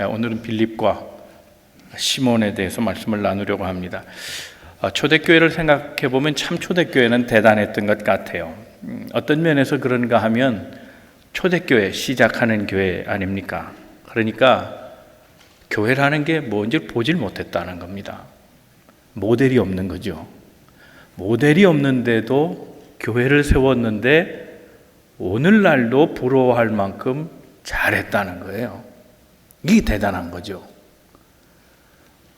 오늘은 빌립과 시몬에 대해서 말씀을 나누려고 합니다. 초대교회를 생각해 보면 참 초대교회는 대단했던 것 같아요. 어떤 면에서 그런가 하면 초대교회 시작하는 교회 아닙니까? 그러니까 교회라는 게 뭔지 보질 못했다는 겁니다. 모델이 없는 거죠. 모델이 없는데도 교회를 세웠는데 오늘날도 부러워할 만큼 잘했다는 거예요. 이게 대단한 거죠.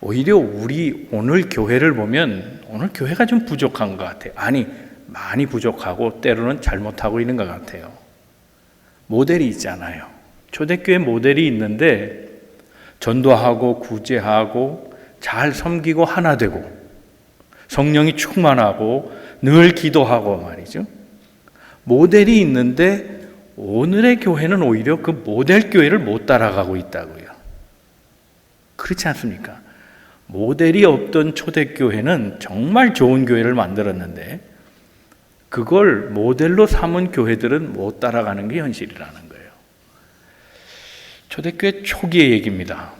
오히려 우리 오늘 교회를 보면 오늘 교회가 좀 부족한 것 같아요. 아니, 많이 부족하고 때로는 잘못하고 있는 것 같아요. 모델이 있잖아요. 초대교회 모델이 있는데 전도하고 구제하고 잘 섬기고 하나 되고 성령이 충만하고 늘 기도하고 말이죠. 모델이 있는데 오늘의 교회는 오히려 그 모델 교회를 못 따라가고 있다고요. 그렇지 않습니까? 모델이 없던 초대교회는 정말 좋은 교회를 만들었는데 그걸 모델로 삼은 교회들은 못 따라가는 게 현실이라는 거예요. 초대교회 초기의 얘기입니다.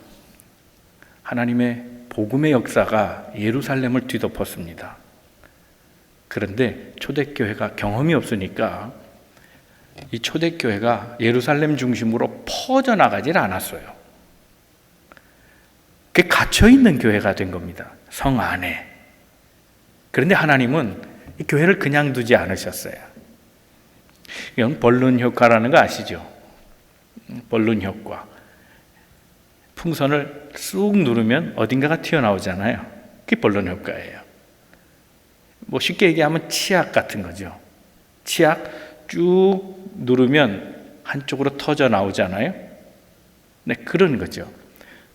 하나님의 복음의 역사가 예루살렘을 뒤덮었습니다. 그런데 초대교회가 경험이 없으니까 이 초대교회가 예루살렘 중심으로 퍼져나가질 않았어요. 그게 갇혀있는 교회가 된 겁니다. 성 안에. 그런데 하나님은 이 교회를 그냥 두지 않으셨어요. 이건 벌룬 효과라는 거 아시죠? 벌룬 효과. 풍선을 쑥 누르면 어딘가가 튀어나오잖아요. 그게 벌룬 효과예요. 뭐 쉽게 얘기하면 치약 같은 거죠. 치약 쭉 누르면 한쪽으로 터져 나오잖아요. 네, 그런 거죠.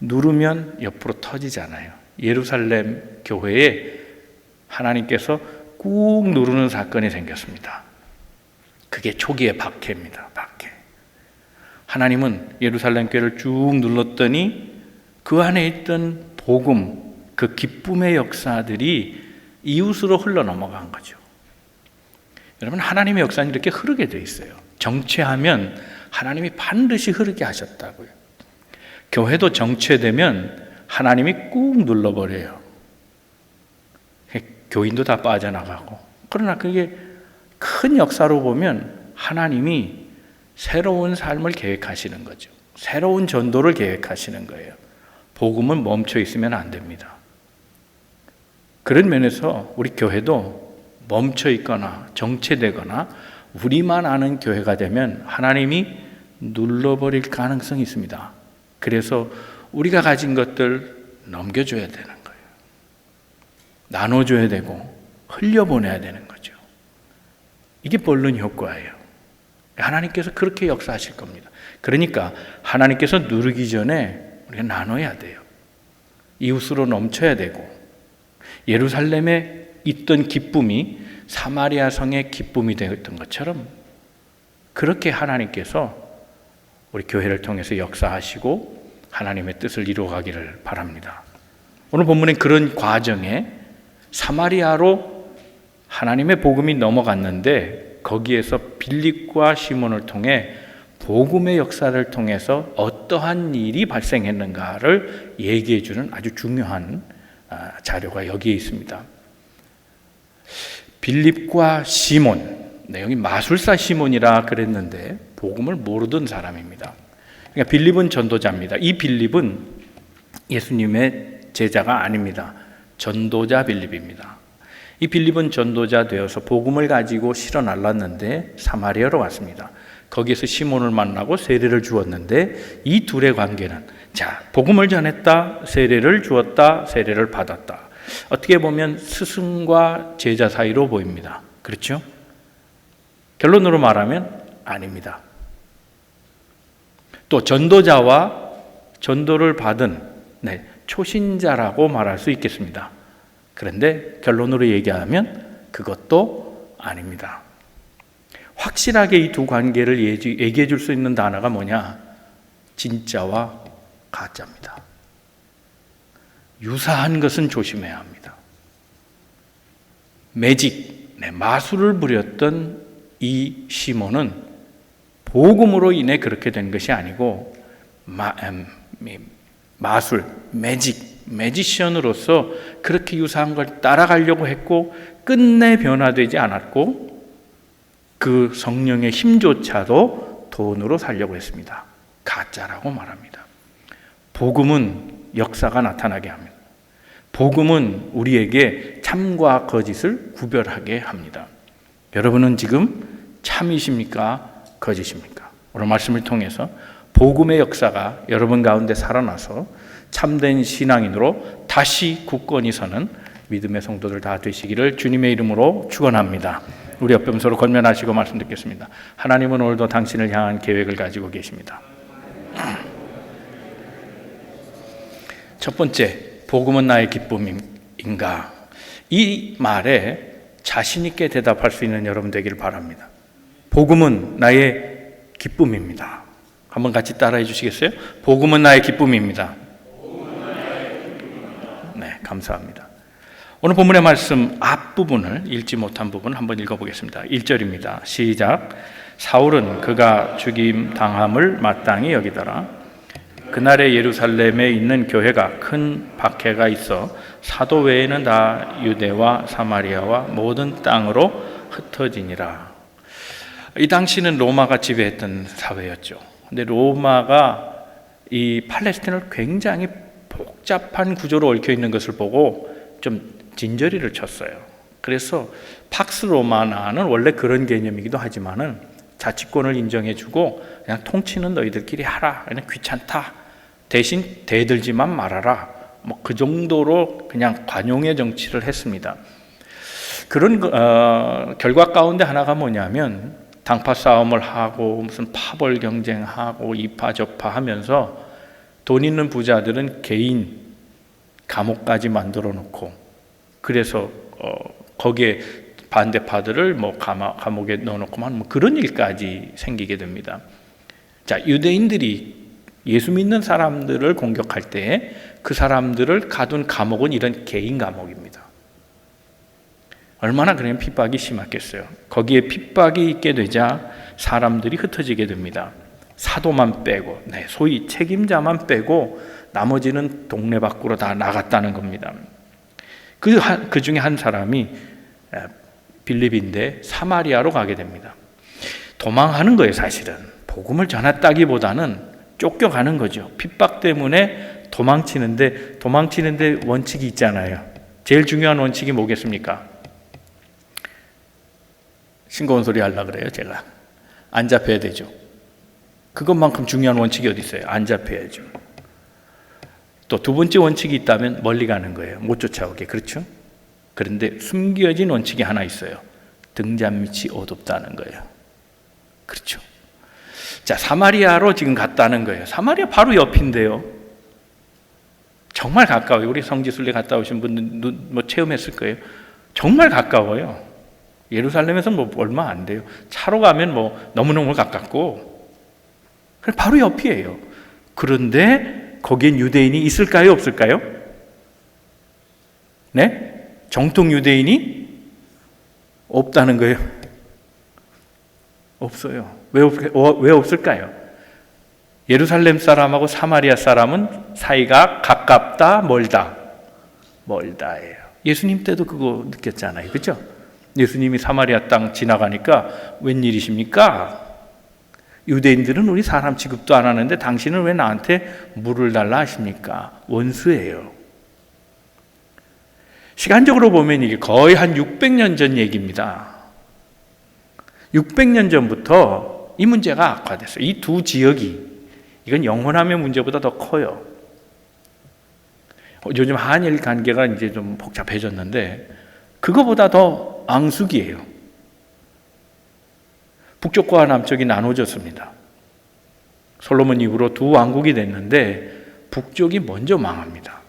누르면 옆으로 터지잖아요. 예루살렘 교회에 하나님께서 꾹 누르는 사건이 생겼습니다. 그게 초기의 박해입니다. 박해. 하나님은 예루살렘 교회를 쭉 눌렀더니 그 안에 있던 복음, 그 기쁨의 역사들이 이웃으로 흘러넘어간 거죠. 여러분, 하나님의 역사는 이렇게 흐르게 돼 있어요. 정체하면 하나님이 반드시 흐르게 하셨다고요. 교회도 정체되면 하나님이 꾹 눌러버려요. 교인도 다 빠져나가고. 그러나 그게 큰 역사로 보면 하나님이 새로운 삶을 계획하시는 거죠. 새로운 전도를 계획하시는 거예요. 복음은 멈춰 있으면 안 됩니다. 그런 면에서 우리 교회도 멈춰 있거나 정체되거나 우리만 아는 교회가 되면 하나님이 눌러버릴 가능성이 있습니다. 그래서 우리가 가진 것들 넘겨줘야 되는 거예요. 나눠줘야 되고 흘려보내야 되는 거죠. 이게 벌룬 효과예요. 하나님께서 그렇게 역사하실 겁니다. 그러니까 하나님께서 누르기 전에 우리가 나눠야 돼요. 이웃으로 넘쳐야 되고 예루살렘에 있던 기쁨이 사마리아 성의 기쁨이 되었던 것처럼 그렇게 하나님께서 우리 교회를 통해서 역사하시고 하나님의 뜻을 이루어가기를 바랍니다. 오늘 본문엔 그런 과정에 사마리아로 하나님의 복음이 넘어갔는데 거기에서 빌립과 시몬을 통해 복음의 역사를 통해서 어떠한 일이 발생했는가를 얘기해 주는 아주 중요한 자료가 여기에 있습니다. 빌립과 시몬, 여기 마술사 시몬이라 그랬는데 복음을 모르던 사람입니다. 그러니까 빌립은 전도자입니다. 이 빌립은 예수님의 제자가 아닙니다. 전도자 빌립입니다. 이 빌립은 전도자 되어서 복음을 가지고 실어 날랐는데 사마리아로 왔습니다. 거기에서 시몬을 만나고 세례를 주었는데 이 둘의 관계는 복음을 전했다, 세례를 주었다, 세례를 받았다. 어떻게 보면 스승과 제자 사이로 보입니다. 그렇죠? 결론으로 말하면 아닙니다. 또 전도자와 전도를 받은 초신자라고 말할 수 있겠습니다. 그런데 결론으로 얘기하면 그것도 아닙니다. 확실하게 이 두 관계를 얘기해 줄 수 있는 단어가 뭐냐? 진짜와 가짜입니다. 유사한 것은 조심해야 합니다. 매직, 마술을 부렸던 이 시몬은 복음으로 인해 그렇게 된 것이 아니고 마술, 매지션으로서 그렇게 유사한 걸 따라가려고 했고 끝내 변화되지 않았고 그 성령의 힘조차도 돈으로 살려고 했습니다. 가짜라고 말합니다. 복음은 역사가 나타나게 합니다. 복음은 우리에게 참과 거짓을 구별하게 합니다. 여러분은 지금 참이십니까? 거짓입니까? 오늘 말씀을 통해서 복음의 역사가 여러분 가운데 살아나서 참된 신앙인으로 다시 굳건히 서는 믿음의 성도들 다 되시기를 주님의 이름으로 축원합니다. 우리 옆에 서로 권면하시고 말씀 듣겠습니다. 하나님은 오늘도 당신을 향한 계획을 가지고 계십니다. 첫 번째, 복음은 나의 기쁨인가? 이 말에 자신 있게 대답할 수 있는 여러분 되기를 바랍니다. 복음은 나의 기쁨입니다. 한번 같이 따라해 주시겠어요? 복음은 나의 기쁨입니다. 네, 감사합니다. 오늘 본문의 말씀 앞부분을 읽지 못한 부분 한번 읽어보겠습니다. 1절입니다. 시작. 사울은 그가 죽임 당함을 마땅히 여기더라. 그날에 예루살렘에 있는 교회가 큰 박해가 있어 사도 외에는 다 유대와 사마리아와 모든 땅으로 흩어지니라. 이 당시는 로마가 지배했던 사회였죠. 근데 로마가 이 팔레스틴을 굉장히 복잡한 구조로 얽혀 있는 것을 보고 좀 진저리를 쳤어요. 그래서 팍스 로마나는 원래 그런 개념이기도 하지만은 자치권을 인정해주고 그냥 통치는 너희들끼리 하라. 그냥 귀찮다. 대신 대들지만 말아라. 뭐 그 정도로 그냥 관용의 정치를 했습니다. 그런 결과 가운데 하나가 뭐냐면 당파 싸움을 하고 무슨 파벌 경쟁하고 이파 저파 하면서 돈 있는 부자들은 개인 감옥까지 만들어 놓고 그래서 거기에 반대파들을 뭐 감옥에 넣어놓고만 뭐 그런 일까지 생기게 됩니다. 자, 유대인들이 예수 믿는 사람들을 공격할 때 그 사람들을 가둔 감옥은 이런 개인 감옥입니다. 얼마나 그러면 핍박이 심했겠어요. 거기에 핍박이 있게 되자 사람들이 흩어지게 됩니다. 사도만 빼고, 소위 책임자만 빼고 나머지는 동네 밖으로 다 나갔다는 겁니다. 그 중에 한 사람이 빌립인데 사마리아로 가게 됩니다. 도망하는 거예요, 사실은. 복음을 전했다기보다는 쫓겨가는 거죠. 핍박 때문에 도망치는데 원칙이 있잖아요. 제일 중요한 원칙이 뭐겠습니까? 싱거운 소리 하려고 그래요, 제가. 안 잡혀야 되죠. 그것만큼 중요한 원칙이 어디 있어요? 안 잡혀야죠. 또 두 번째 원칙이 있다면 멀리 가는 거예요. 못 쫓아오게. 그렇죠? 그런데 숨겨진 원칙이 하나 있어요. 등잔 밑이 어둡다는 거예요. 그렇죠? 자, 사마리아로 지금 갔다는 거예요. 사마리아 바로 옆인데요. 정말 가까워요. 우리 성지순례 갔다 오신 분들 뭐 체험했을 거예요. 정말 가까워요. 예루살렘에서 뭐 얼마 안 돼요. 차로 가면 뭐 너무너무 가깝고 바로 옆이에요. 그런데 거기엔 유대인이 있을까요? 없을까요? 네? 정통 유대인이 없다는 거예요. 없어요. 왜 없을까요? 예루살렘 사람하고 사마리아 사람은 사이가 가깝다, 멀다? 멀다예요. 예수님 때도 그거 느꼈잖아요. 그렇죠? 예수님이 사마리아 땅 지나가니까 웬일이십니까? 유대인들은 우리 사람 취급도 안 하는데 당신은 왜 나한테 물을 달라 하십니까? 원수예요. 시간적으로 보면 이게 거의 한 600년 전 얘기입니다. 600년 전부터 이 문제가 악화됐어요. 이 두 지역이 이건 영혼함의 문제보다 더 커요. 요즘 한일 관계가 이제 좀 복잡해졌는데 그거보다 더 앙숙이에요. 북쪽과 남쪽이 나눠졌습니다. 솔로몬 이후로 두 왕국이 됐는데 북쪽이 먼저 망합니다.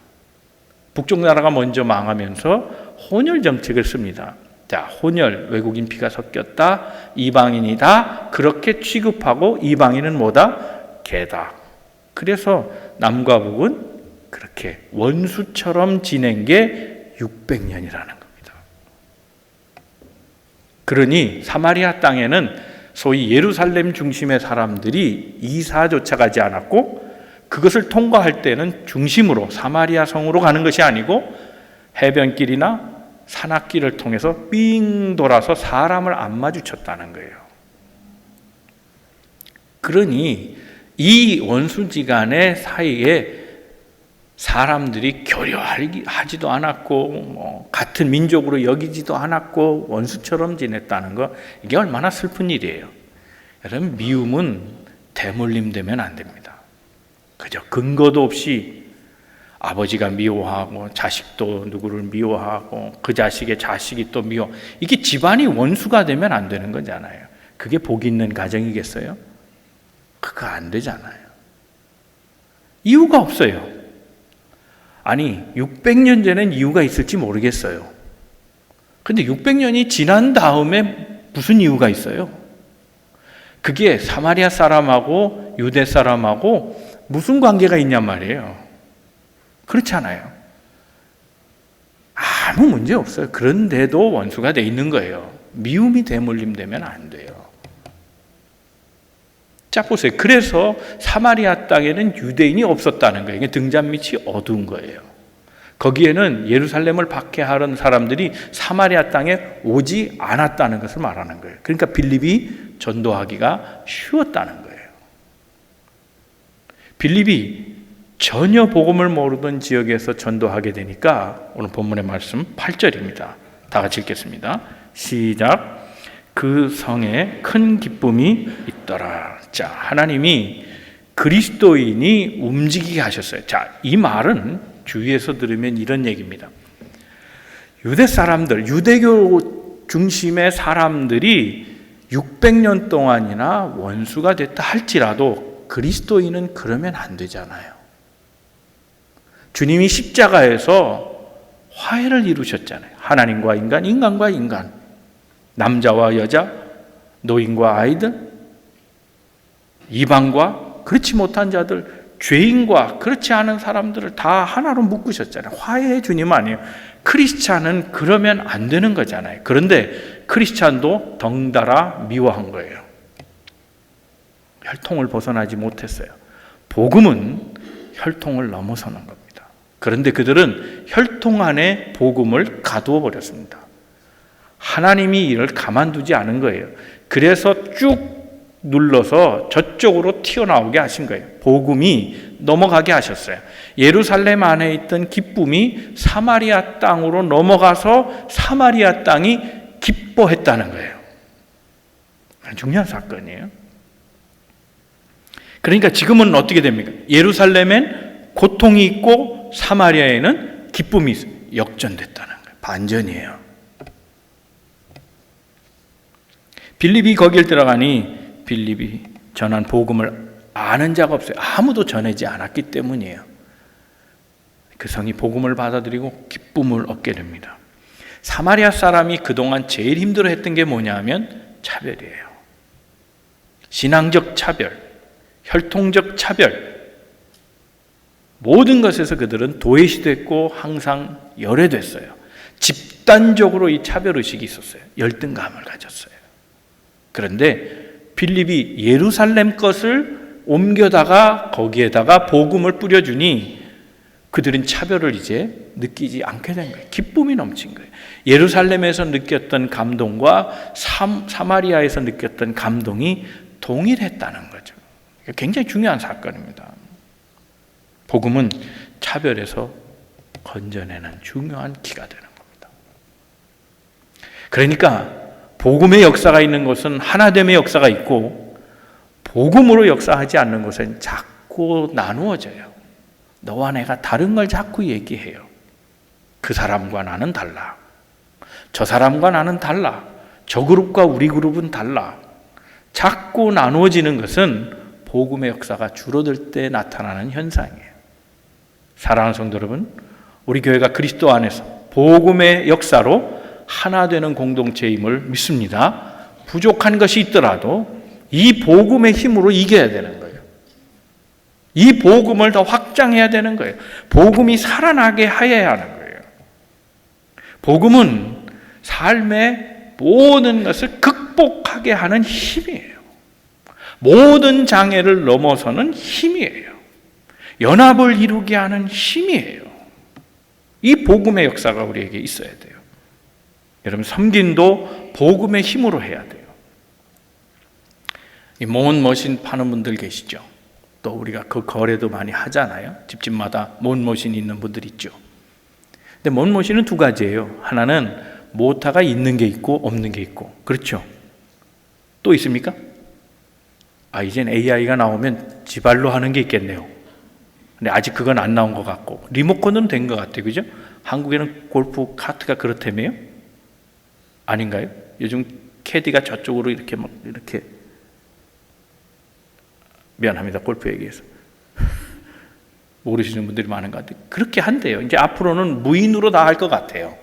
북쪽 나라가 먼저 망하면서 혼혈 정책을 씁니다. 자, 혼혈, 외국인 피가 섞였다, 이방인이다, 그렇게 취급하고 이방인은 뭐다? 개다. 그래서 남과 북은 그렇게 원수처럼 지낸 게 600년이라는 겁니다. 그러니 사마리아 땅에는 소위 예루살렘 중심의 사람들이 이사조차 가지 않았고 그것을 통과할 때는 중심으로 사마리아 성으로 가는 것이 아니고 해변길이나 산악길을 통해서 삥 돌아서 사람을 안 마주쳤다는 거예요. 그러니 이 원수지간의 사이에 사람들이 교류하지도 않았고 같은 민족으로 여기지도 않았고 원수처럼 지냈다는 거, 이게 얼마나 슬픈 일이에요. 여러분, 미움은 대물림되면 안 됩니다. 그저 근거도 없이 아버지가 미워하고 자식도 누구를 미워하고 그 자식의 자식이 또 미워, 이게 집안이 원수가 되면 안 되는 거잖아요. 그게 복 있는 가정이겠어요? 그거 안 되잖아요. 이유가 없어요. 아니, 600년 전엔 이유가 있을지 모르겠어요. 근데 600년이 지난 다음에 무슨 이유가 있어요? 그게 사마리아 사람하고 유대 사람하고 무슨 관계가 있냔 말이에요. 그렇잖아요. 아무 문제 없어요. 그런데도 원수가 돼 있는 거예요. 미움이 대물림되면 안 돼요. 자, 보세요. 그래서 사마리아 땅에는 유대인이 없었다는 거예요. 이게 등잔 밑이 어두운 거예요. 거기에는 예루살렘을 박해하는 사람들이 사마리아 땅에 오지 않았다는 것을 말하는 거예요. 그러니까 빌립이 전도하기가 쉬웠다는 거예요. 빌립이 전혀 복음을 모르던 지역에서 전도하게 되니까 오늘 본문의 말씀 8절입니다. 다 같이 읽겠습니다. 시작. 그 성에 큰 기쁨이 있더라. 자, 하나님이 그리스도인이 움직이게 하셨어요. 자, 이 말은 주위에서 들으면 이런 얘기입니다. 유대 사람들, 유대교 중심의 사람들이 600년 동안이나 원수가 됐다 할지라도 그리스도인은 그러면 안 되잖아요. 주님이 십자가에서 화해를 이루셨잖아요. 하나님과 인간, 인간과 인간, 남자와 여자, 노인과 아이들, 이방과 그렇지 못한 자들, 죄인과 그렇지 않은 사람들을 다 하나로 묶으셨잖아요. 화해의 주님 아니에요. 크리스찬은 그러면 안 되는 거잖아요. 그런데 크리스찬도 덩달아 미워한 거예요. 혈통을 벗어나지 못했어요. 복음은 혈통을 넘어서는 겁니다. 그런데 그들은 혈통 안에 복음을 가두어 버렸습니다. 하나님이 이를 가만두지 않은 거예요. 그래서 쭉 눌러서 저쪽으로 튀어나오게 하신 거예요. 복음이 넘어가게 하셨어요. 예루살렘 안에 있던 기쁨이 사마리아 땅으로 넘어가서 사마리아 땅이 기뻐했다는 거예요. 중요한 사건이에요. 그러니까 지금은 어떻게 됩니까? 예루살렘엔 고통이 있고 사마리아에는 기쁨이 있어요. 역전됐다는 거예요. 반전이에요. 빌립이 거길 들어가니 빌립이 전한 복음을 아는 자가 없어요. 아무도 전하지 않았기 때문이에요. 그 성이 복음을 받아들이고 기쁨을 얻게 됩니다. 사마리아 사람이 그동안 제일 힘들어했던 게 뭐냐 하면 차별이에요. 신앙적 차별, 혈통적 차별, 모든 것에서 그들은 도외시됐고 항상 열애됐어요. 집단적으로 이 차별의식이 있었어요. 열등감을 가졌어요. 그런데 빌립이 예루살렘 것을 옮겨다가 거기에다가 복음을 뿌려주니 그들은 차별을 이제 느끼지 않게 된 거예요. 기쁨이 넘친 거예요. 예루살렘에서 느꼈던 감동과 사마리아에서 느꼈던 감동이 동일했다는 거죠. 굉장히 중요한 사건입니다. 복음은 차별에서 건져내는 중요한 기가 되는 겁니다. 그러니까 복음의 역사가 있는 곳은 하나됨의 역사가 있고 복음으로 역사하지 않는 곳은 자꾸 나누어져요. 너와 내가 다른 걸 자꾸 얘기해요. 그 사람과 나는 달라. 저 사람과 나는 달라. 저 그룹과 우리 그룹은 달라. 자꾸 나누어지는 것은 복음의 역사가 줄어들 때 나타나는 현상이에요. 사랑하는 성도 여러분, 우리 교회가 그리스도 안에서 복음의 역사로 하나 되는 공동체임을 믿습니다. 부족한 것이 있더라도 이 복음의 힘으로 이겨야 되는 거예요. 이 복음을 더 확장해야 되는 거예요. 복음이 살아나게 해야 하는 거예요. 복음은 삶의 모든 것을 극복하게 하는 힘이에요. 모든 장애를 넘어서는 힘이에요. 연합을 이루게 하는 힘이에요. 이 복음의 역사가 우리에게 있어야 돼요. 여러분, 섬김도 복음의 힘으로 해야 돼요. 이 모은 머신 파는 분들 계시죠? 또 우리가 그 거래도 많이 하잖아요. 집집마다 모은 머신이 있는 분들 있죠. 근데 모은 머신은 두 가지예요. 하나는 모터가 있는 게 있고 없는 게 있고. 그렇죠? 또 있습니까? 이젠 AI가 나오면 지발로 하는 게 있겠네요. 근데 아직 그건 안 나온 것 같고, 리모컨은 된 것 같아요. 그죠? 한국에는 골프 카트가 그렇다며요? 아닌가요? 요즘 캐디가 저쪽으로 이렇게 막 이렇게, 미안합니다. 골프 얘기해서. 모르시는 분들이 많은 것 같아요. 그렇게 한대요. 이제 앞으로는 무인으로 다 할 것 같아요.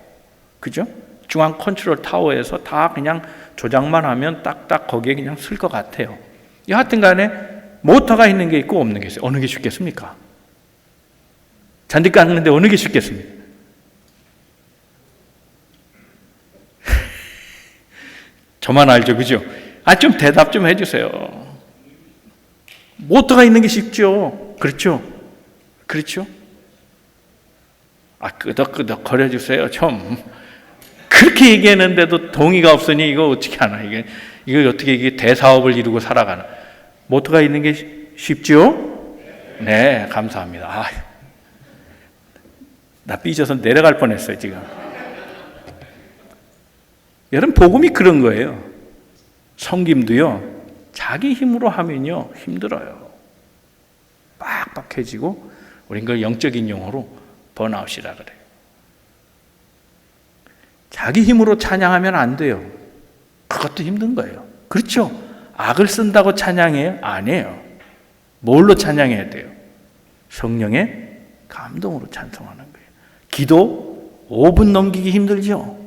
그죠? 중앙 컨트롤 타워에서 다 그냥 조작만 하면 딱딱 거기에 그냥 쓸 것 같아요. 여하튼 간에 모터가 있는 게 있고 없는 게 있어요. 어느 게 쉽겠습니까? 잔디 깎는데 어느 게 쉽겠습니까? 저만 알죠, 그죠? 좀 대답 좀 해주세요. 모터가 있는 게 쉽죠. 그렇죠? 그렇죠? 끄덕끄덕 거려주세요. 좀 그렇게 얘기했는데도 동의가 없으니 이거 어떻게 하나? 이거 어떻게 이게 대사업을 이루고 살아가나? 모터가 있는 게 쉽죠? 네, 감사합니다. 나 삐져서 내려갈 뻔했어요 지금. 여러분, 복음이 그런 거예요. 섬김도요, 자기 힘으로 하면요 힘들어요. 빡빡해지고, 우린 그 영적인 용어로 번아웃이라 그래요. 자기 힘으로 찬양하면 안 돼요. 그것도 힘든 거예요. 그렇죠? 악을 쓴다고 찬양해요? 아니에요. 뭘로 찬양해야 돼요? 성령의 감동으로 찬송하는 거예요. 기도 5분 넘기기 힘들죠?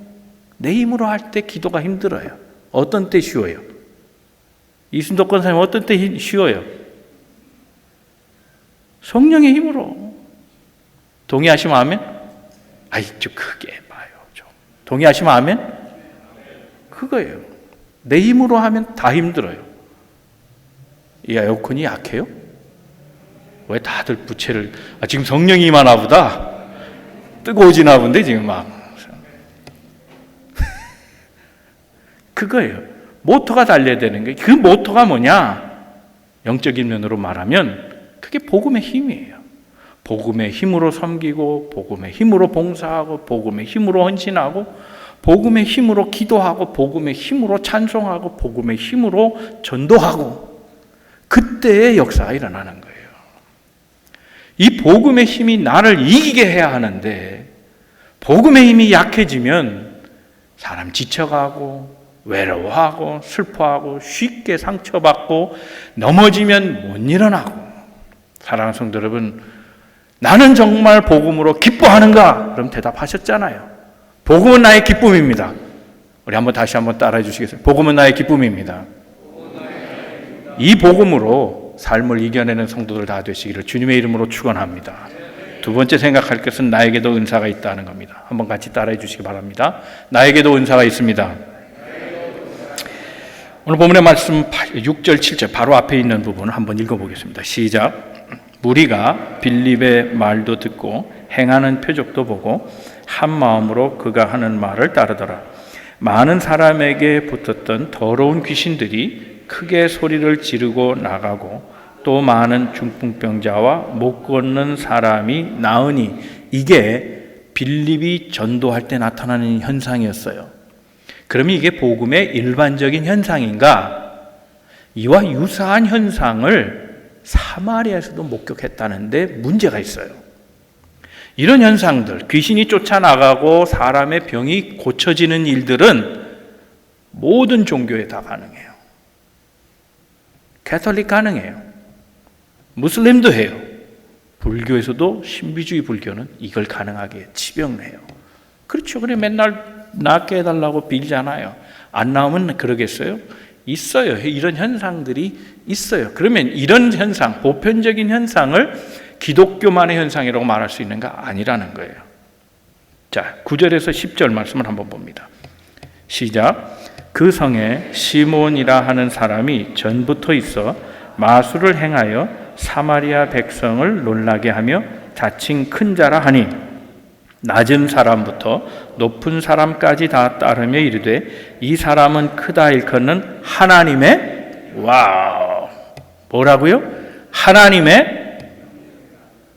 내 힘으로 할 때 기도가 힘들어요. 어떤 때 쉬워요? 이순덕 권사님 어떤 때 쉬워요? 성령의 힘으로. 동의하시면 아멘? 좀 크게 봐요. 좀. 동의하시면 아멘? 그거예요. 내 힘으로 하면 다 힘들어요. 이 에어컨이 약해요? 왜 다들 부채를, 지금 성령이 임하나 보다. 뜨거워지나 본데 지금 막. 그거예요. 모터가 달려야 되는 게, 그 모터가 뭐냐? 영적인 면으로 말하면 그게 복음의 힘이에요. 복음의 힘으로 섬기고, 복음의 힘으로 봉사하고, 복음의 힘으로 헌신하고, 복음의 힘으로 기도하고, 복음의 힘으로 찬송하고, 복음의 힘으로 전도하고, 그때의 역사가 일어나는 거예요. 이 복음의 힘이 나를 이기게 해야 하는데, 복음의 힘이 약해지면 사람 지쳐가고, 외로워하고, 슬퍼하고, 쉽게 상처받고, 넘어지면 못 일어나고. 사랑하는 성도 여러분, 나는 정말 복음으로 기뻐하는가? 그럼 대답하셨잖아요. 복음은 나의 기쁨입니다. 우리 다시 한번 따라해 주시겠어요? 복음은 나의 기쁨입니다. 이 복음으로 삶을 이겨내는 성도들 다 되시기를 주님의 이름으로 축원합니다. 두 번째 생각할 것은 나에게도 은사가 있다는 겁니다. 한번 같이 따라해 주시기 바랍니다. 나에게도 은사가 있습니다. 오늘 본문의 말씀 6절, 7절 바로 앞에 있는 부분을 한번 읽어보겠습니다. 시작. 무리가 빌립의 말도 듣고 행하는 표적도 보고 한 마음으로 그가 하는 말을 따르더라. 많은 사람에게 붙었던 더러운 귀신들이 크게 소리를 지르고 나가고 또 많은 중풍병자와 못 걷는 사람이 나으니, 이게 빌립이 전도할 때 나타나는 현상이었어요. 그러면 이게 복음의 일반적인 현상인가? 이와 유사한 현상을 사마리아에서도 목격했다는데 문제가 있어요. 이런 현상들, 귀신이 쫓아나가고 사람의 병이 고쳐지는 일들은 모든 종교에 다 가능해요. 캐톨릭 가능해요. 무슬림도 해요. 불교에서도, 신비주의 불교는 이걸 가능하게 해요. 치병해요. 그렇죠. 그래 맨날 낫게 해달라고 빌잖아요. 안 나오면 그러겠어요? 있어요. 이런 현상들이 있어요. 그러면 이런 현상, 보편적인 현상을 기독교만의 현상이라고 말할 수 있는가? 아니라는 거예요. 자, 9절에서 10절 말씀을 한번 봅니다. 시작. 그 성에 시몬이라 하는 사람이 전부터 있어 마술을 행하여 사마리아 백성을 놀라게 하며 자칭 큰 자라 하니 낮은 사람부터 높은 사람까지 다 따르며 이르되 이 사람은 크다 일컫는 하나님의 와우 뭐라고요? 하나님의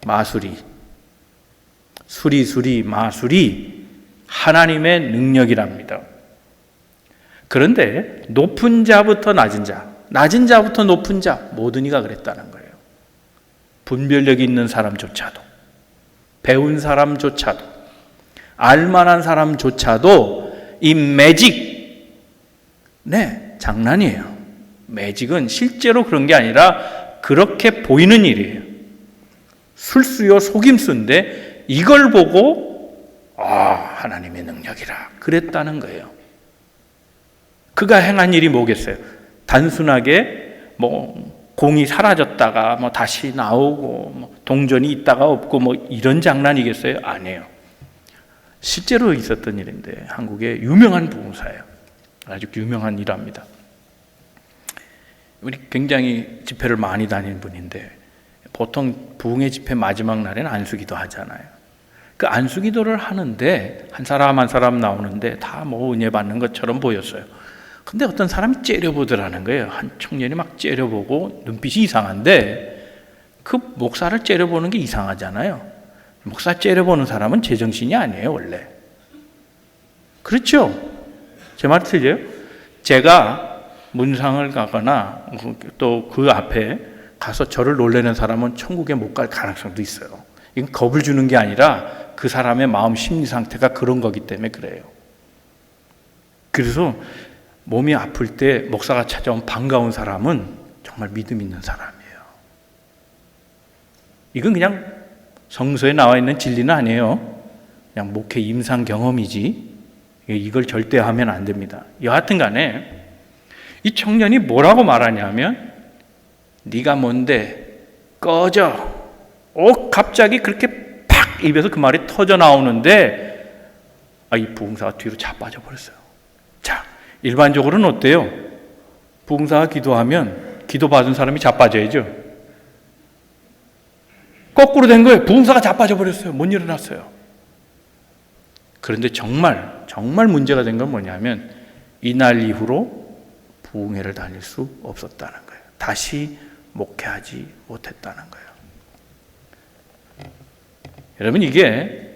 마술이 수리 마술이 하나님의 능력이랍니다. 그런데 높은 자부터 낮은 자, 낮은 자부터 높은 자 모든 이가 그랬다는 거예요. 분별력이 있는 사람조차도, 배운 사람조차도, 알만한 사람조차도 이 매직, 장난이에요. 매직은 실제로 그런 게 아니라 그렇게 보이는 일이에요. 술수요 속임수인데 이걸 보고 하나님의 능력이라 그랬다는 거예요. 그가 행한 일이 뭐겠어요? 단순하게 공이 사라졌다가 다시 나오고 동전이 있다가 없고 이런 장난이겠어요? 아니에요. 실제로 있었던 일인데 한국의 유명한 부흥사예요. 아주 유명한 일합니다. 우리 굉장히 집회를 많이 다니는 분인데 보통 부흥의 집회 마지막 날에는 안수기도 하잖아요. 그 안수기도를 하는데 한 사람 한 사람 나오는데 다 은혜 받는 것처럼 보였어요. 근데 어떤 사람이 째려보더라는 거예요. 한 청년이 막 째려보고 눈빛이 이상한데 그 목사를 째려보는 게 이상하잖아요. 목사 째려보는 사람은 제정신이 아니에요, 원래. 그렇죠? 제 말 틀려요? 제가 문상을 가거나 또 그 앞에 가서 저를 놀래는 사람은 천국에 못 갈 가능성도 있어요. 이건 겁을 주는 게 아니라 그 사람의 마음 심리 상태가 그런 거기 때문에 그래요. 그래서 몸이 아플 때 목사가 찾아온 반가운 사람은 정말 믿음 있는 사람이에요. 이건 그냥 성서에 나와 있는 진리는 아니에요. 그냥 목회 임상 경험이지 이걸 절대 하면 안 됩니다. 여하튼 간에 이 청년이 뭐라고 말하냐면 네가 뭔데 꺼져. 갑자기 그렇게 팍 입에서 그 말이 터져 나오는데 이 부흥사가 뒤로 자빠져 버렸어요. 자, 일반적으로는 어때요? 부흥사가 기도하면 기도받은 사람이 자빠져야죠. 거꾸로 된 거예요. 부흥사가 자빠져 버렸어요. 못 일어났어요. 그런데 정말 문제가 된 건 뭐냐면 이날 이후로 부흥회를 다닐 수 없었다는 거예요. 다시 목회하지 못했다는 거예요. 여러분, 이게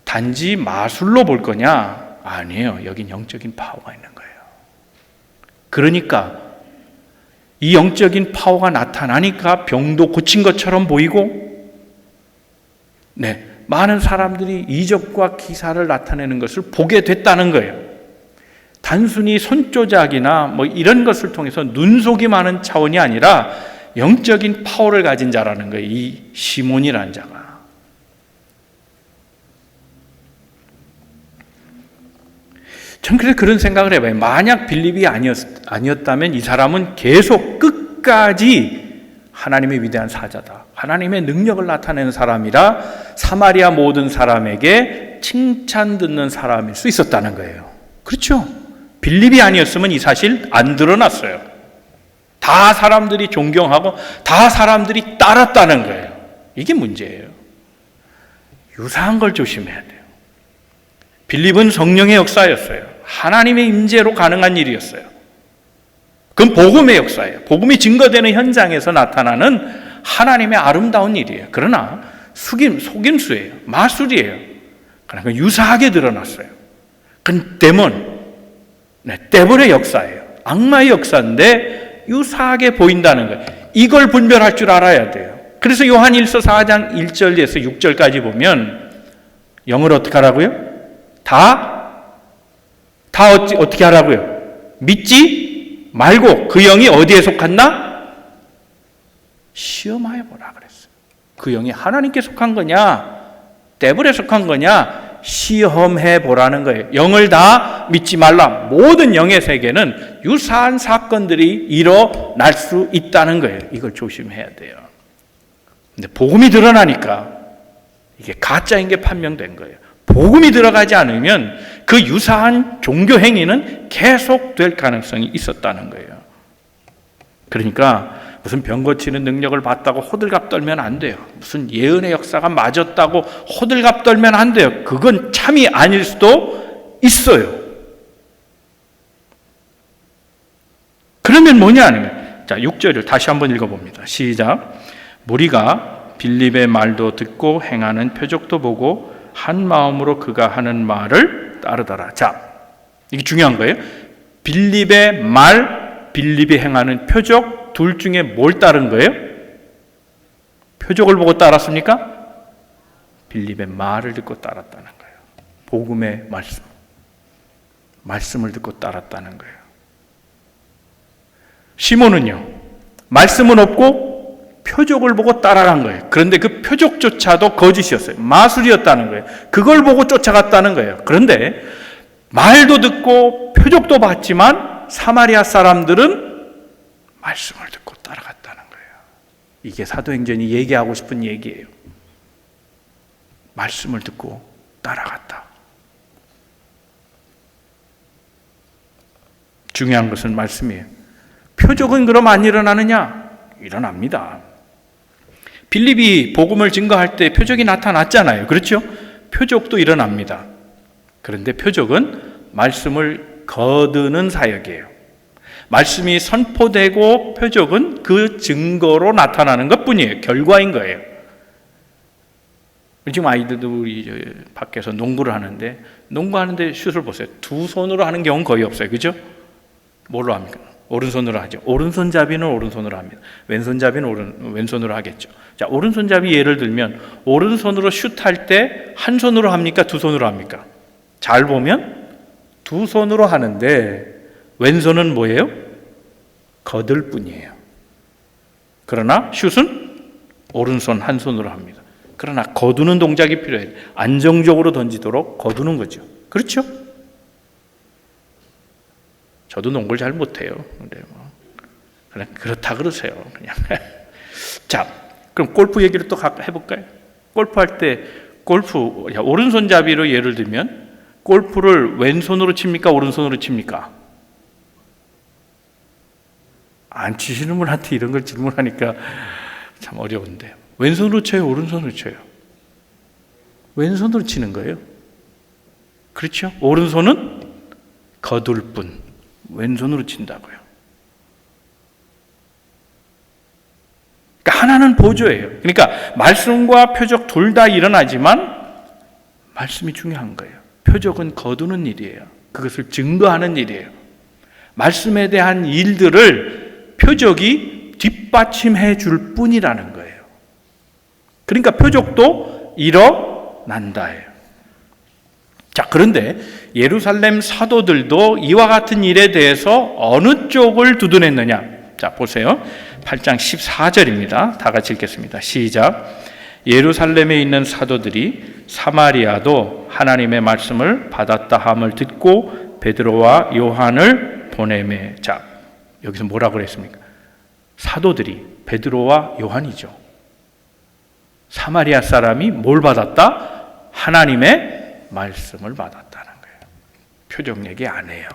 단지 마술로 볼 거냐? 아니에요. 여긴 영적인 파워가 있는 거예요. 그러니까 이 영적인 파워가 나타나니까 병도 고친 것처럼 보이고 많은 사람들이 이적과 기사를 나타내는 것을 보게 됐다는 거예요. 단순히 손조작이나 이런 것을 통해서 눈속임하는 차원이 아니라 영적인 파워를 가진 자라는 거예요. 이 시몬이라는 자가. 전 그래서 그런 생각을 해봐요. 만약 빌립이 아니었다면 이 사람은 계속 끝까지 하나님의 위대한 사자다, 하나님의 능력을 나타내는 사람이라 사마리아 모든 사람에게 칭찬 듣는 사람일 수 있었다는 거예요. 그렇죠? 빌립이 아니었으면 이 사실 안 드러났어요. 다 사람들이 존경하고 다 사람들이 따랐다는 거예요. 이게 문제예요. 유사한 걸 조심해야 돼요. 빌립은 성령의 역사였어요. 하나님의 임재로 가능한 일이었어요. 그건 복음의 역사예요. 복음이 증거되는 현장에서 나타나는 하나님의 아름다운 일이에요. 그러나 속임수예요. 마술이에요. 그러니까 유사하게 드러났어요. 그건 데몬의 역사예요. 악마의 역사인데 유사하게 보인다는 거예요. 이걸 분별할 줄 알아야 돼요. 그래서 요한일서 4장 1절에서 6절까지 보면 영어로 어떻게 하라고요? 어떻게 하라고요? 믿지 말고 그 영이 어디에 속한다? 시험하여 보라 그랬어요. 그 영이 하나님께 속한 거냐, 데블에 속한 거냐, 시험해 보라는 거예요. 영을 다 믿지 말라. 모든 영의 세계는 유사한 사건들이 일어날 수 있다는 거예요. 이걸 조심해야 돼요. 근데 복음이 드러나니까 이게 가짜인 게 판명된 거예요. 복음이 들어가지 않으면 그 유사한 종교 행위는 계속될 가능성이 있었다는 거예요. 그러니까 무슨 병 고치는 능력을 받다고 호들갑 떨면 안 돼요. 무슨 예언의 역사가 맞았다고 호들갑 떨면 안 돼요. 그건 참이 아닐 수도 있어요. 그러면 뭐냐 아니면, 자 6절을 다시 한번 읽어봅니다. 시작. 무리가 빌립의 말도 듣고 행하는 표적도 보고 한 마음으로 그가 하는 말을 따르더라. 자, 이게 중요한 거예요. 빌립의 말, 빌립이 행하는 표적, 둘 중에 뭘 따른 거예요? 표적을 보고 따랐습니까? 빌립의 말을 듣고 따랐다는 거예요. 복음의 말씀을 듣고 따랐다는 거예요. 시몬은요, 말씀은 없고 표적을 보고 따라간 거예요. 그런데 그 표적조차도 거짓이었어요. 마술이었다는 거예요. 그걸 보고 쫓아갔다는 거예요. 그런데 말도 듣고 표적도 봤지만 사마리아 사람들은 말씀을 듣고 따라갔다는 거예요. 이게 사도행전이 얘기하고 싶은 얘기예요. 말씀을 듣고 따라갔다. 중요한 것은 말씀이에요. 표적은 그럼 안 일어나느냐? 일어납니다. 빌립이 복음을 증거할 때 표적이 나타났잖아요. 그렇죠? 표적도 일어납니다. 그런데 표적은 말씀을 거두는 사역이에요. 말씀이 선포되고 표적은 그 증거로 나타나는 것뿐이에요. 결과인 거예요. 지금 아이들도 밖에서 농구를 하는데, 농구하는데 슛을 보세요. 두 손으로 하는 경우는 거의 없어요. 그죠? 뭘로 합니까? 오른손으로 하죠. 오른손잡이는 오른손으로 합니다. 왼손잡이는 왼손으로 하겠죠. 자, 오른손잡이 예를 들면 오른손으로 슛할 때 한 손으로 합니까? 두 손으로 합니까? 잘 보면 두 손으로 하는데 왼손은 뭐예요? 거들 뿐이에요. 그러나 슛은 오른손 한 손으로 합니다. 그러나 거두는 동작이 필요해요. 안정적으로 던지도록 거두는 거죠. 그렇죠? 저도 농구를 잘 못해요. 근데 그냥 그렇다 그러세요. 그냥. 자, 그럼 골프 얘기를 또 해볼까요? 골프할 때 오른손잡이로 예를 들면 골프를 왼손으로 칩니까? 오른손으로 칩니까? 안 치시는 분한테 이런 걸 질문하니까 참 어려운데요. 왼손으로 쳐요? 오른손으로 쳐요? 왼손으로 치는 거예요. 그렇죠? 오른손은 거둘 뿐, 왼손으로 친다고요. 그러니까 하나는 보조예요. 그러니까 말씀과 표적 둘 다 일어나지만 말씀이 중요한 거예요. 표적은 거두는 일이에요. 그것을 증거하는 일이에요. 말씀에 대한 일들을 표적이 뒷받침해 줄 뿐이라는 거예요. 그러니까 표적도 일어난다예요. 자, 그런데 예루살렘 사도들도 이와 같은 일에 대해서 어느 쪽을 두둔했느냐? 자, 보세요. 8장 14절입니다. 다 같이 읽겠습니다. 시작. 예루살렘에 있는 사도들이 사마리아도 하나님의 말씀을 받았다 함을 듣고 베드로와 요한을 보내매. 자, 여기서 뭐라고 그랬습니까? 사도들이 베드로와 요한이죠. 사마리아 사람이 뭘 받았다? 하나님의 말씀을 받았다는 거예요. 표적 얘기 안 해요.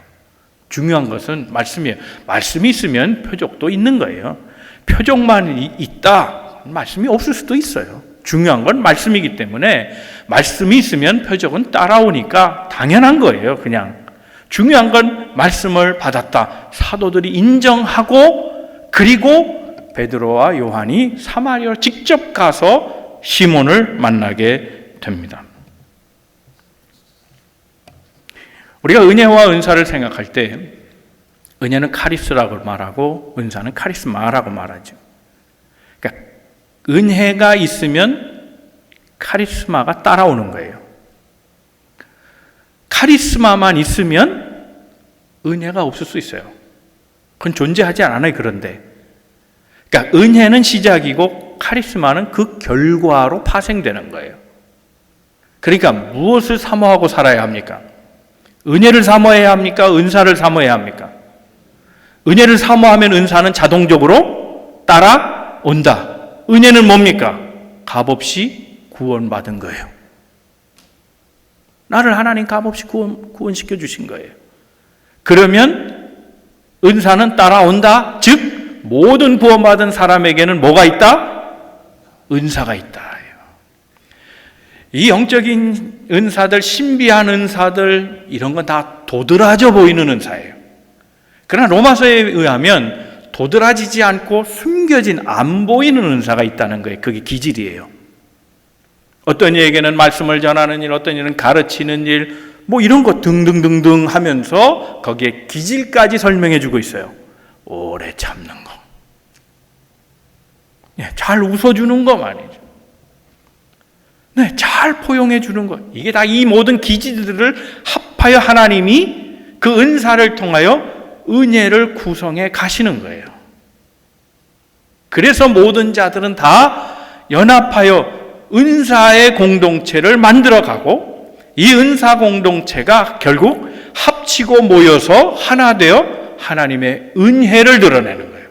중요한 것은 말씀이에요. 말씀이 있으면 표적도 있는 거예요. 표적만 있다, 말씀이 없을 수도 있어요. 중요한 건 말씀이기 때문에 말씀이 있으면 표적은 따라오니까 당연한 거예요. 그냥 중요한 건 말씀을 받았다. 사도들이 인정하고, 그리고 베드로와 요한이 사마리아로 직접 가서 시몬을 만나게 됩니다. 우리가 은혜와 은사를 생각할 때 은혜는 카리스라고 말하고 은사는 카리스마라고 말하죠. 그러니까 은혜가 있으면 카리스마가 따라오는 거예요. 카리스마만 있으면 은혜가 없을 수 있어요. 그건 존재하지 않아요. 그런데 그러니까 은혜는 시작이고 카리스마는 그 결과로 파생되는 거예요. 그러니까 무엇을 사모하고 살아야 합니까? 은혜를 사모해야 합니까? 은사를 사모해야 합니까? 은혜를 사모하면 은사는 자동적으로 따라온다. 은혜는 뭡니까? 값없이 구원받은 거예요. 나를 하나님 값없이 구원시켜 주신 거예요. 그러면 은사는 따라온다. 즉 모든 구원받은 사람에게는 뭐가 있다? 은사가 있다. 이 영적인 은사들, 신비한 은사들, 이런 건 다 도드라져 보이는 은사예요. 그러나 로마서에 의하면 도드라지지 않고 숨겨진 안 보이는 은사가 있다는 거예요. 그게 기질이에요. 어떤 이에게는 말씀을 전하는 일, 어떤 이는 가르치는 일, 뭐 이런 것 등등등등 하면서 거기에 기질까지 설명해 주고 있어요. 오래 참는 거, 잘 웃어주는 거 말이죠. 잘 포용해 주는 것. 이게 다 이 모든 기질들을 합하여 하나님이 그 은사를 통하여 은혜를 구성해 가시는 거예요. 그래서 모든 자들은 다 연합하여 은사의 공동체를 만들어 가고, 이 은사 공동체가 결국 합치고 모여서 하나 되어 하나님의 은혜를 드러내는 거예요.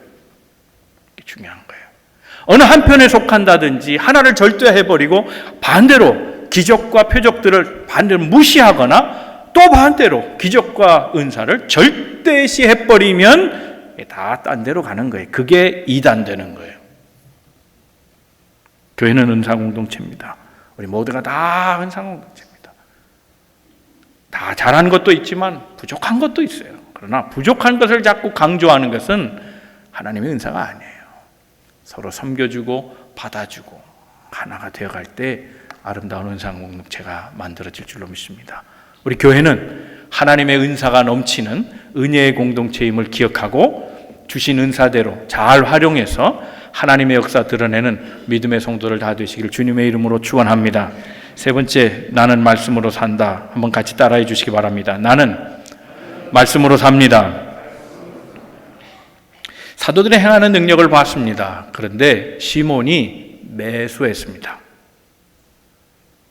이게 중요한 거예요. 어느 한편에 속한다든지 하나를 절대해버리고 반대로 기적과 표적들을 반대로 무시하거나 또 반대로 기적과 은사를 절대시해버리면 다 딴 데로 가는 거예요. 그게 이단되는 거예요. 교회는 은사 공동체입니다. 우리 모두가 다 은사 공동체입니다. 다 잘한 것도 있지만 부족한 것도 있어요. 그러나 부족한 것을 자꾸 강조하는 것은 하나님의 은사가 아니에요. 서로 섬겨주고 받아주고 하나가 되어갈 때 아름다운 은사 공동체가 만들어질 줄로 믿습니다. 우리 교회는 하나님의 은사가 넘치는 은혜의 공동체임을 기억하고 주신 은사대로 잘 활용해서 하나님의 역사 드러내는 믿음의 성도를 다 되시길 주님의 이름으로 축원합니다. 세 번째, 나는 말씀으로 산다. 한번 같이 따라해 주시기 바랍니다. 나는 말씀으로 삽니다. 사도들의 행하는 능력을 봤습니다. 그런데 시몬이 매수했습니다.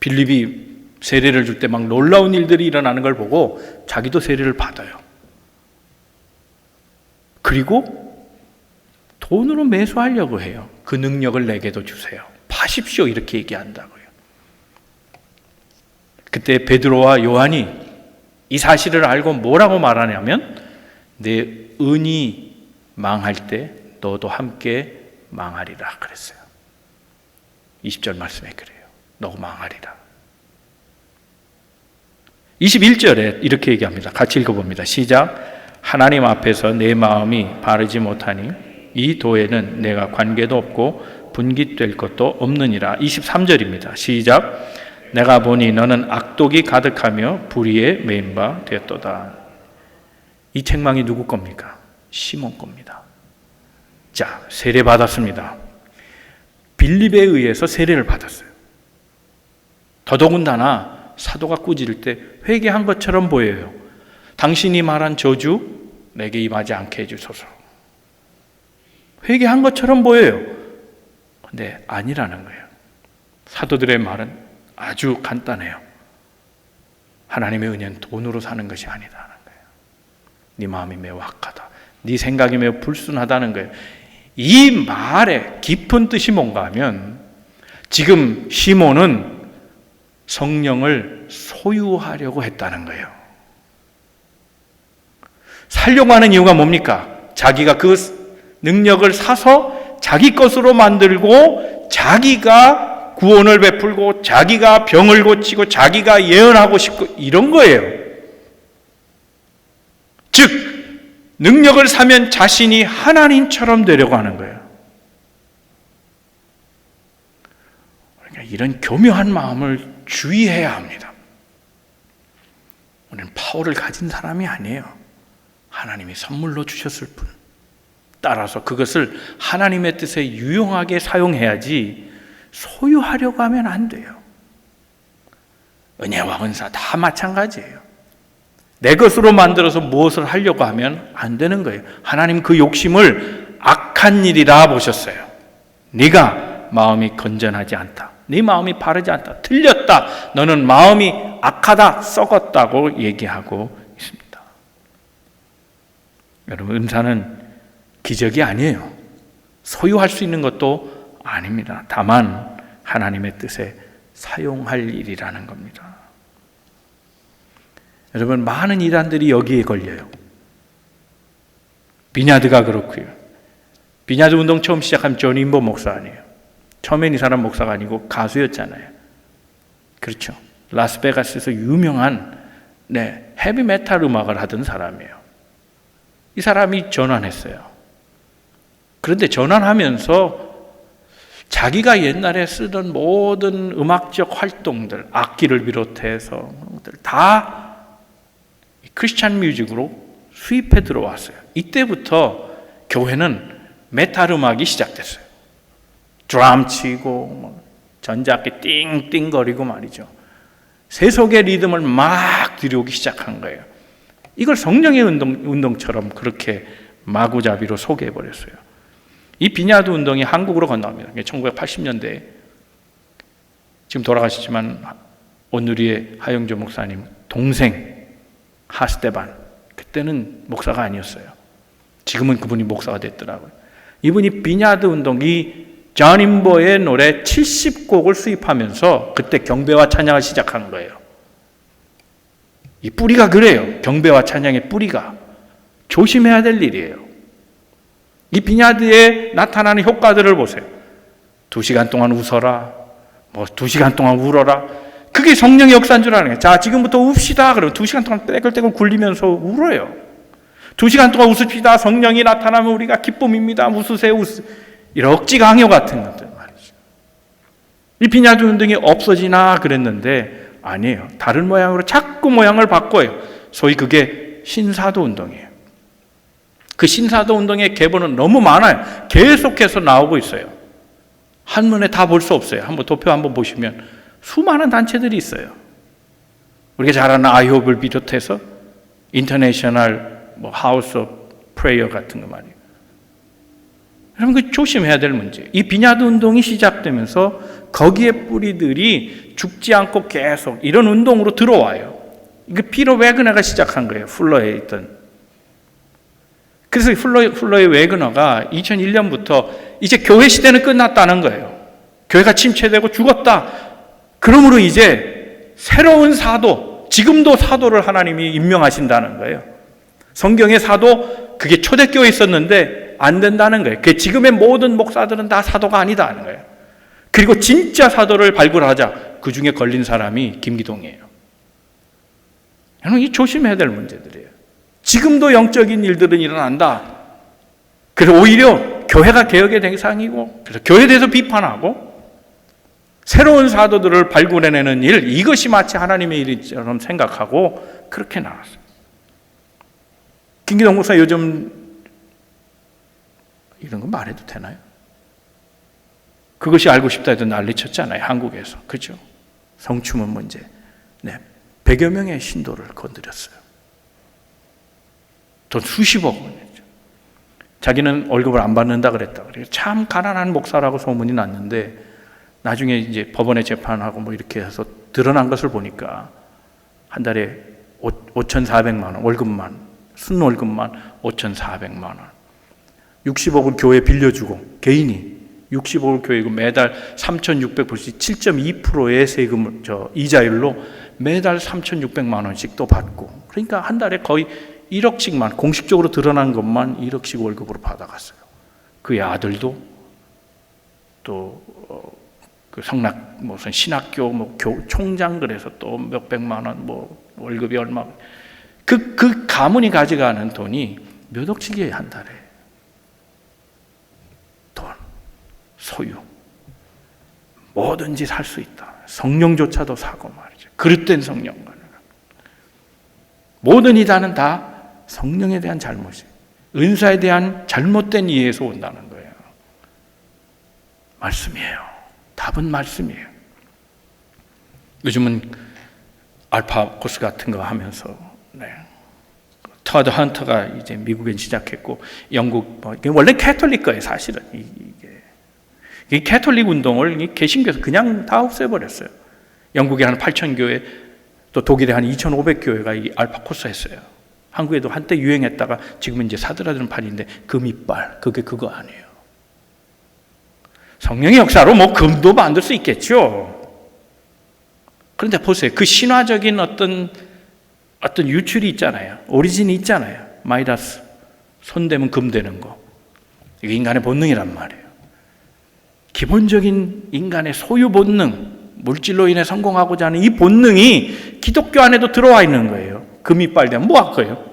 빌립이 세례를 줄 때 막 놀라운 일들이 일어나는 걸 보고 자기도 세례를 받아요. 그리고 돈으로 매수하려고 해요. 그 능력을 내게도 주세요. 파십시오. 이렇게 얘기한다고요. 그때 베드로와 요한이 이 사실을 알고 뭐라고 말하냐면, 내 은이 망할 때 너도 함께 망하리라 그랬어요. 20절 말씀에 그래요. 너도 망하리라. 21절에 이렇게 얘기합니다. 같이 읽어봅니다. 시작. 하나님 앞에서 내 마음이 바르지 못하니 이 도에는 내가 관계도 없고 분깃될 것도 없느니라. 23절입니다. 시작. 내가 보니 너는 악독이 가득하며 불의에 매인 바 되었도다. 이 책망이 누구 겁니까? 시몬 겁니다. 자, 세례 받았습니다. 빌립에 의해서 세례를 받았어요. 더더군다나 사도가 꾸짖을 때 회개한 것처럼 보여요. 당신이 말한 저주 내게 임하지 않게 해주소서. 회개한 것처럼 보여요. 근데 아니라는 거예요. 사도들의 말은 아주 간단해요. 하나님의 은혜는 돈으로 사는 것이 아니다는 거예요. 네 마음이 매우 악하다. 네 생각이 매우 불순하다는 거예요. 이 말의 깊은 뜻이 뭔가 하면, 지금 시몬은 성령을 소유하려고 했다는 거예요. 살려고 하는 이유가 뭡니까? 자기가 그 능력을 사서 자기 것으로 만들고, 자기가 구원을 베풀고, 자기가 병을 고치고, 자기가 예언하고 싶고, 이런 거예요. 즉 능력을 사면 자신이 하나님처럼 되려고 하는 거예요. 그러니까 이런 교묘한 마음을 주의해야 합니다. 우리는 파워를 가진 사람이 아니에요. 하나님이 선물로 주셨을 뿐. 따라서 그것을 하나님의 뜻에 유용하게 사용해야지 소유하려고 하면 안 돼요. 은혜와 은사 다 마찬가지예요. 내 것으로 만들어서 무엇을 하려고 하면 안 되는 거예요. 하나님 그 욕심을 악한 일이라 보셨어요. 네가 마음이 건전하지 않다. 네 마음이 바르지 않다. 틀렸다. 너는 마음이 악하다. 썩었다고 얘기하고 있습니다. 여러분, 은사는 기적이 아니에요. 소유할 수 있는 것도 아닙니다. 다만 하나님의 뜻에 사용할 일이라는 겁니다. 여러분, 많은 이단들이 여기에 걸려요. 비냐드가 그렇고요. 비냐드 운동 처음 시작한 존 인버 목사 아니에요. 처음엔 이 사람 목사가 아니고 가수였잖아요. 그렇죠. 라스베가스에서 유명한 헤비메탈 음악을 하던 사람이에요. 이 사람이 전환했어요. 그런데 전환하면서 자기가 옛날에 쓰던 모든 음악적 활동들, 악기를 비롯해서 다 크리스찬 뮤직으로 수입해 들어왔어요. 이때부터 교회는 메탈 음악이 시작됐어요. 드럼 치고 전자악기 띵띵거리고 말이죠. 세속의 리듬을 막 들여오기 시작한 거예요. 이걸 성령의 운동처럼 그렇게 마구잡이로 소개해버렸어요. 이 비냐드 운동이 한국으로 건너갑니다. 1980년대에 지금 돌아가셨지만 온누리의 하영조 목사님 동생 하스테반, 그때는 목사가 아니었어요. 지금은 그분이 목사가 됐더라고요. 이분이 비냐드 운동이 존 인버의 노래 70곡을 수입하면서 그때 경배와 찬양을 시작한 거예요. 이 뿌리가 그래요. 경배와 찬양의 뿌리가. 조심해야 될 일이에요. 이 비냐드에 나타나는 효과들을 보세요. 2시간 동안 웃어라. 2시간 동안 울어라. 그게 성령의 역사인 줄 아는 거예요. 자, 지금부터 웁시다. 그러면 2시간 동안 떼글떼글 굴리면서 울어요. 2시간 동안 웃읍시다. 성령이 나타나면 우리가 기쁨입니다. 웃으세요. 억지 강요 같은 것들 말이죠. 이 비냐드 운동이 없어지나 그랬는데 아니에요. 다른 모양으로 자꾸 모양을 바꿔요. 소위 그게 신사도 운동이에요. 그 신사도 운동의 계보는 너무 많아요. 계속해서 나오고 있어요. 한눈에 다 볼 수 없어요. 한번 도표 한번 보시면 수많은 단체들이 있어요. 우리가 잘 아는 아이홉을 비롯해서 인터내셔널 하우스 오브 프레이어 같은 거 말이에요. 여러분, 그 조심해야 될 문제. 이 비냐드 운동이 시작되면서 거기에 뿌리들이 죽지 않고 계속 이런 운동으로 들어와요. 이거 피터 웨그너가 시작한 거예요. 풀러에 있던. 그래서 풀러의 웨그너가 2001년부터 이제 교회 시대는 끝났다는 거예요. 교회가 침체되고 죽었다. 그러므로 이제 새로운 사도, 지금도 사도를 하나님이 임명하신다는 거예요. 성경의 사도, 그게 초대교회에 있었는데 안 된다는 거예요. 그 지금의 모든 목사들은 다 사도가 아니다 하는 거예요. 그리고 진짜 사도를 발굴하자. 그 중에 걸린 사람이 김기동이에요. 여러분, 이 조심해야 될 문제들이에요. 지금도 영적인 일들은 일어난다. 그래서 오히려 교회가 개혁의 대상이고, 그래서 교회에 대해서 비판하고, 새로운 사도들을 발굴해내는 일, 이것이 마치 하나님의 일처럼 생각하고 그렇게 나왔어요. 김기동 목사 요즘 이런 거 말해도 되나요? 그것이 알고 싶다 해도 난리쳤잖아요. 한국에서. 그죠? 성추문 문제. 100여 명의 신도를 건드렸어요. 돈 수십억 원이죠. 자기는 월급을 안 받는다 그랬다. 참 가난한 목사라고 소문이 났는데 나중에 이제 법원에 재판하고 이렇게 해서 드러난 것을 보니까 한 달에 5,400만 원 월급만, 순월급만 5,400만 원. 60억을 교회에 빌려주고 개인이 60억을 교회고 매달 3,600불씩 7.2%의 세금을 이자율로 매달 3,600만 원씩 또 받고, 그러니까 한 달에 거의 1억씩만, 공식적으로 드러난 것만 1억씩 월급으로 받아갔어요. 그의 아들도 또 그 성락 무슨 신학교 총장 그래서 또 몇백만 원 월급이 얼마, 그 가문이 가져가는 돈이 몇 억씩이에요 한 달에. 돈, 소유, 뭐든지 살 수 있다. 성령조차도 사고 말이죠. 그릇된 성령과 모든 이단은 다 성령에 대한 잘못이에요. 은사에 대한 잘못된 이해에서 온다는 거예요. 말씀이에요. 답은 말씀이에요. 요즘은 알파 코스 같은 거 하면서 터드 헌터가 이제 미국에 시작했고 영국 원래 캐톨릭 거예요 사실은. 이 캐톨릭 운동을 개신교에서 그냥 다 없애버렸어요. 영국에 한 8,000교회, 또 독일에 한 2,500교회가 이 알파 코스 했어요. 한국에도 한때 유행했다가 지금은 이제 사들어드는 판인데 금이빨, 그게 그거 아니에요. 성령의 역사로 금도 만들 수 있겠죠. 그런데 보세요. 그 신화적인 어떤 유출이 있잖아요. 오리진이 있잖아요. 마이다스, 손 대면 금 되는 거. 이게 인간의 본능이란 말이에요. 기본적인 인간의 소유 본능, 물질로 인해 성공하고자 하는 이 본능이 기독교 안에도 들어와 있는 거예요. 금이 빨되면 뭐 할 거예요?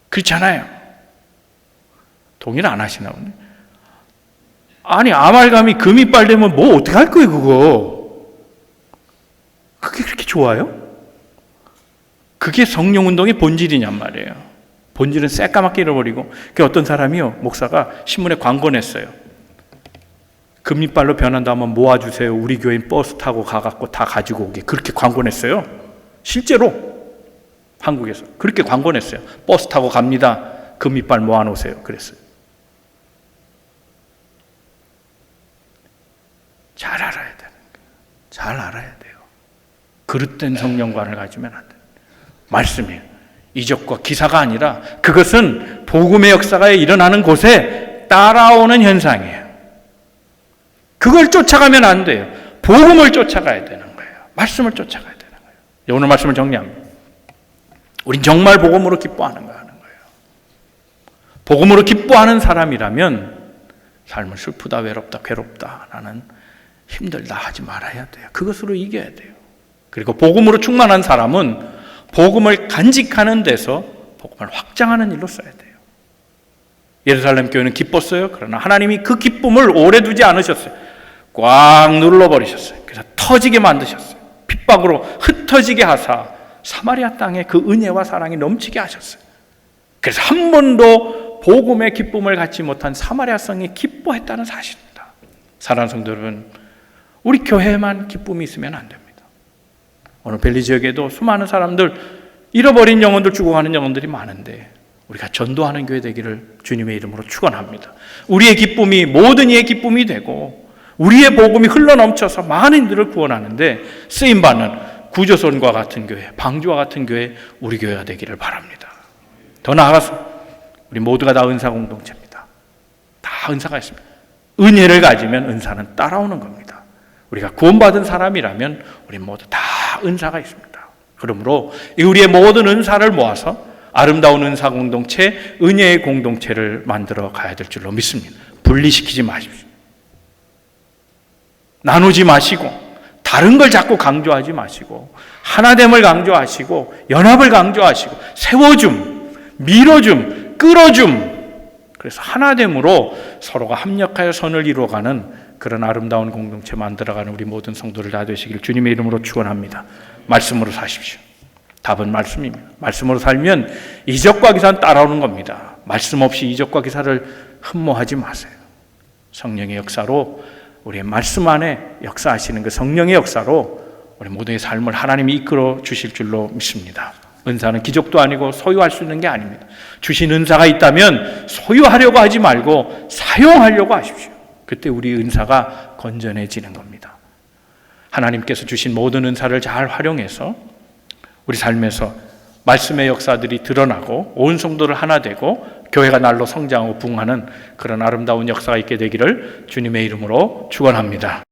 그렇잖아요. 동의를 안 하시나 보네. 아니, 아말감이 금이 빨되면 뭐 어떻게 할 거예요, 그거? 그게 그렇게 좋아요? 그게 성령운동의 본질이냔 말이에요. 본질은 새까맣게 잃어버리고. 그 어떤 사람이요, 목사가 신문에 광고 냈어요. 금이빨로 변한다면 모아주세요. 우리 교인 버스 타고 가갖고 다 가지고 오게. 그렇게 광고 냈어요. 실제로 한국에서 그렇게 광고 냈어요. 버스 타고 갑니다. 금이빨 모아놓으세요. 그랬어요. 잘 알아야 되는 거예요. 잘 알아야 돼요. 그릇된 성령관을 가지면 안 돼요. 말씀이에요. 이적과 기사가 아니라 그것은 복음의 역사가 일어나는 곳에 따라오는 현상이에요. 그걸 쫓아가면 안 돼요. 복음을 쫓아가야 되는 거예요. 말씀을 쫓아가야 되는 거예요. 오늘 말씀을 정리합니다. 우린 정말 복음으로 기뻐하는가 하는 거예요. 복음으로 기뻐하는 사람이라면 삶은 슬프다, 외롭다, 괴롭다, 나는 힘들다 하지 말아야 돼요. 그것으로 이겨야 돼요. 그리고 복음으로 충만한 사람은 복음을 간직하는 데서 복음을 확장하는 일로 써야 돼요. 예루살렘 교회는 기뻤어요. 그러나 하나님이 그 기쁨을 오래 두지 않으셨어요. 꽉 눌러버리셨어요. 그래서 터지게 만드셨어요. 핍박으로 흩어지게 하사 사마리아 땅에 그 은혜와 사랑이 넘치게 하셨어요. 그래서 한 번도 복음의 기쁨을 갖지 못한 사마리아 성이 기뻐했다는 사실입니다. 사랑하는 성도 여러분, 우리 교회만 기쁨이 있으면 안 됩니다. 오늘 벨리 지역에도 수많은 사람들, 잃어버린 영혼들, 죽어가는 영혼들이 많은데 우리가 전도하는 교회 되기를 주님의 이름으로 축원합니다. 우리의 기쁨이 모든 이의 기쁨이 되고 우리의 복음이 흘러넘쳐서 많은 이들을 구원하는데 쓰임받는 구조선과 같은 교회, 방주와 같은 교회, 우리 교회가 되기를 바랍니다. 더 나아가서 우리 모두가 다 은사 공동체입니다. 다 은사가 있습니다. 은혜를 가지면 은사는 따라오는 겁니다. 우리가 구원받은 사람이라면 우리 모두 다 은사가 있습니다. 그러므로 우리의 모든 은사를 모아서 아름다운 은사 공동체, 은혜의 공동체를 만들어 가야 될 줄로 믿습니다. 분리시키지 마십시오. 나누지 마시고 다른 걸 자꾸 강조하지 마시고 하나됨을 강조하시고 연합을 강조하시고 세워줌, 밀어줌, 끌어줌, 그래서 하나됨으로 서로가 합력하여 선을 이루어가는 그런 아름다운 공동체 만들어가는 우리 모든 성도들 다 되시길 주님의 이름으로 축원합니다. 말씀으로 사십시오. 답은 말씀입니다. 말씀으로 살면 이적과 기사는 따라오는 겁니다. 말씀 없이 이적과 기사를 흠모하지 마세요. 성령의 역사로 우리의 말씀 안에 역사하시는 그 성령의 역사로 우리 모두의 삶을 하나님이 이끌어 주실 줄로 믿습니다. 은사는 기적도 아니고 소유할 수 있는 게 아닙니다. 주신 은사가 있다면 소유하려고 하지 말고 사용하려고 하십시오. 그때 우리 은사가 건전해지는 겁니다. 하나님께서 주신 모든 은사를 잘 활용해서 우리 삶에서 말씀의 역사들이 드러나고 온 성도를 하나 되고 교회가 날로 성장하고 부흥하는 그런 아름다운 역사가 있게 되기를 주님의 이름으로 축원합니다.